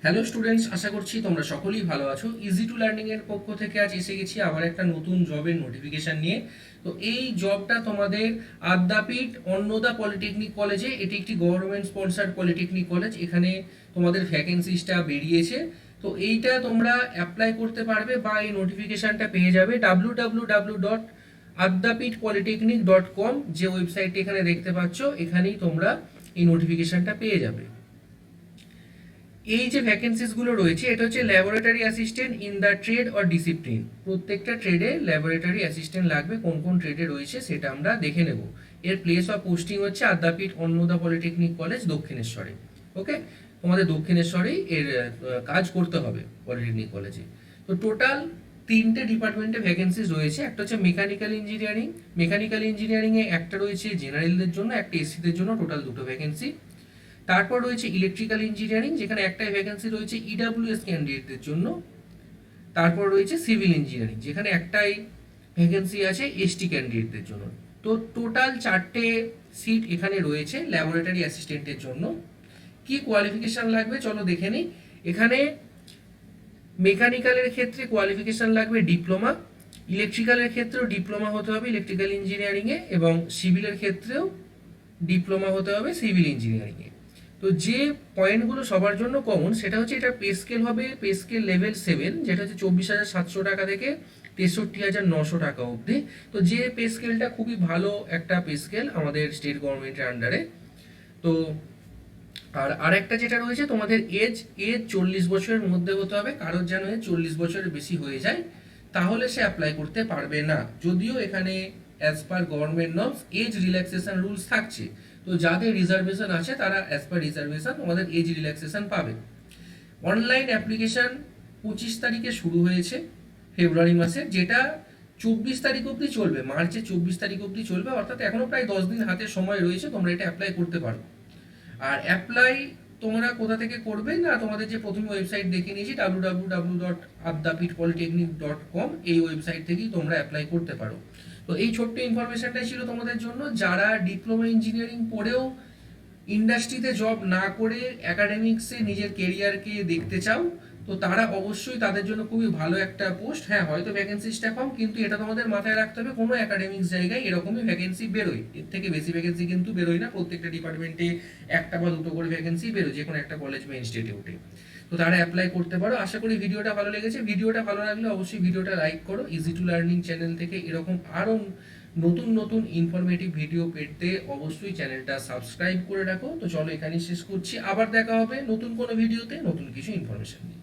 Hello students, আশা করছি তোমরা সকলেই ভালো আছো। ইজি টু লার্নিং এর পক্ষ থেকে আজ এসে গেছি আবার একটা নতুন জবের নোটিফিকেশন নিয়ে। তো এই জবটা তোমাদের আদ্যাপীঠ অন্নদা পলিটেকনিক কলেজে, এটি একটি গভর্নমেন্ট স্পন্সার্ড পলিটেকনিক কলেজ। এখানে তোমাদের ভ্যাকেন্সিসটা বেরিয়েছে। তো এইটা তোমরা অ্যাপ্লাই করতে পারবে বা এই নোটিফিকেশনটা পেয়ে যাবে www.addapitpolytechnic.com, যে ওয়েবসাইটটি এখানে দেখতে পাচ্ছ, এখানেই তোমরা এই নোটিফিকেশনটা পেয়ে যাবে। এই যে ভ্যাকেন্সিস গুলো রয়েছে, এটা হচ্ছে laboratory assistant in the trade or discipline. প্রত্যেকটা ট্রেডে ল্যাবরেটরি অ্যাসিস্ট্যান্ট লাগবে। কোন কোন ট্রেডে রয়েছে সেটা আমরা দেখে নেব। এর প্লেস অফ পোস্টিং হচ্ছে আদ্যাপীঠ অন্নদা পলিটেকনিক কলেজ, দক্ষিণেশ্বরে। ওকে, তোমাদের দক্ষিণেশ্বরেই এর কাজ করতে হবে পলিটেকনিক কলেজে। তো টোটাল তিনটে ডিপার্টমেন্টে ভ্যাকেন্সিস রয়েছে। একটা হচ্ছে মেকানিক্যাল ইঞ্জিনিয়ারিং। মেকানিক্যাল ইঞ্জিনিয়ারিংয়ে একটা রয়েছে জেনারেলদের জন্য, একটা এসসিদের জন্য, টোটাল দুটো ভ্যাকেন্সি। তারপর রয়েছে ইলেকট্রিক্যাল ইঞ্জিনিয়ারিং, যেখানে একটাই ভ্যাকেন্সি রয়েছে ইডাব্লিউএস ক্যান্ডিডেটদের জন্য। তারপর রয়েছে সিভিল ইঞ্জিনিয়ারিং, যেখানে একটাই ভ্যাকেন্সি আছে এসটি ক্যান্ডিডেটদের জন্য। তো টোটাল চারটে সিট এখানে রয়েছে ল্যাবরেটরি অ্যাসিস্ট্যান্টের জন্য। কি কোয়ালিফিকেশন লাগবে চলো দেখে নিই। এখানে মেকানিক্যালের ক্ষেত্রে কোয়ালিফিকেশন লাগবে ডিপ্লোমা, ইলেকট্রিক্যালের ক্ষেত্রেও ডিপ্লোমা হতে হবে ইলেকট্রিক্যাল ইঞ্জিনিয়ারিংয়ে, এবং সিভিলের ক্ষেত্রেও ডিপ্লোমা হতে হবে সিভিল ইঞ্জিনিয়ারিংয়ে। তো যে পয়েন্টগুলো সবার জন্য কমন, সেটা হচ্ছে এটা পে স্কেল হবে, পে স্কেল লেভেল 7, যেটা হচ্ছে 24,700 টাকা থেকে 63,900 টাকা অবধি। তো যে পে স্কেলটা খুবই ভালো একটা পে স্কেল আমাদের স্টেট গভর্নমেন্টের আন্ডারে। তো আরেকটা যেটা রয়েছে, তোমাদের এজ 40 বছরের মধ্যে হতে হবে। কারোর যেন এজ 40 বছরের বেশি হয়ে যায়, তাহলে সে অ্যাপ্লাই করতে পারবে না। যদিও এখানে as per government norms age relaxation rules থাকছে। তো যাদের রিজার্ভেশন আছে তারা অ্যাজ পার রিজার্ভেশন তোমাদের এজ রিল্যাক্সেশন পাবে। অনলাইন অ্যাপ্লিকেশন 25 তারিখে শুরু হয়েছে ফেব্রুয়ারি মাসে, যেটা 24 তারিখ অবধি চলবে, মার্চের 24 তারিখ অবধি চলবে। অর্থাৎ এখনো প্রায় 10 দিন হাতে সময় রয়েছে, তোমরা এটা অ্যাপ্লাই করতে পারো। আর অ্যাপ্লাই তোমরা কোথা থেকে করবে না, তোমাদের যে প্রথম ওয়েবসাইট দেখে নিয়েছি www.addapitpolytechnic.com, এই ওয়েবসাইট থেকেই তোমরা অ্যাপ্লাই করতে পারো। তো এই ছোট্ট ইনফরমেশনটাই ছিল তোমাদের জন্য। যারা ডিপ্লোমা ইঞ্জিনিয়ারিং পড়েও ইন্ডাস্ট্রিতে জব না করে একাডেমিক্সে নিজের কেরিয়ারকে দেখতে চাও, তো তারা অবশ্যই, তাদের জন্য খুবই ভালো একটা পোস্ট। হ্যাঁ, হয়তো ভ্যাকেন্সিটা কম, কিন্তু এটা তোমাদের মাথায় রাখতে হবে, কোনো একাডেমিক্স জায়গায় এরকমই ভ্যাকেন্সি বেরোয়, এর থেকে বেশি ভ্যাকেন্সি কিন্তু বেরোয় না। প্রত্যেকটা ডিপার্টমেন্টে একটা বা দুটো করে ভ্যাকেন্সি বেরোয়, যে কোনো একটা কলেজ বা ইনস্টিটিউটে। তো তারা অ্যাপ্লাই করতে পারো। আশা করি ভিডিওটা ভালো লেগেছে। ভিডিওটা ভালো লাগলে অবশ্যই ভিডিওটা লাইক করো। ইজি টু লার্নিং চ্যানেল থেকে এরকম আরও নতুন নতুন ইনফরমেটিভ ভিডিও পেতে অবশ্যই চ্যানেলটা সাবস্ক্রাইব করে রাখো। তো চলো এখানেই শেষ করছি, আবার দেখা হবে নতুন কোনো ভিডিওতে নতুন কিছু ইনফরমেশন নিয়ে।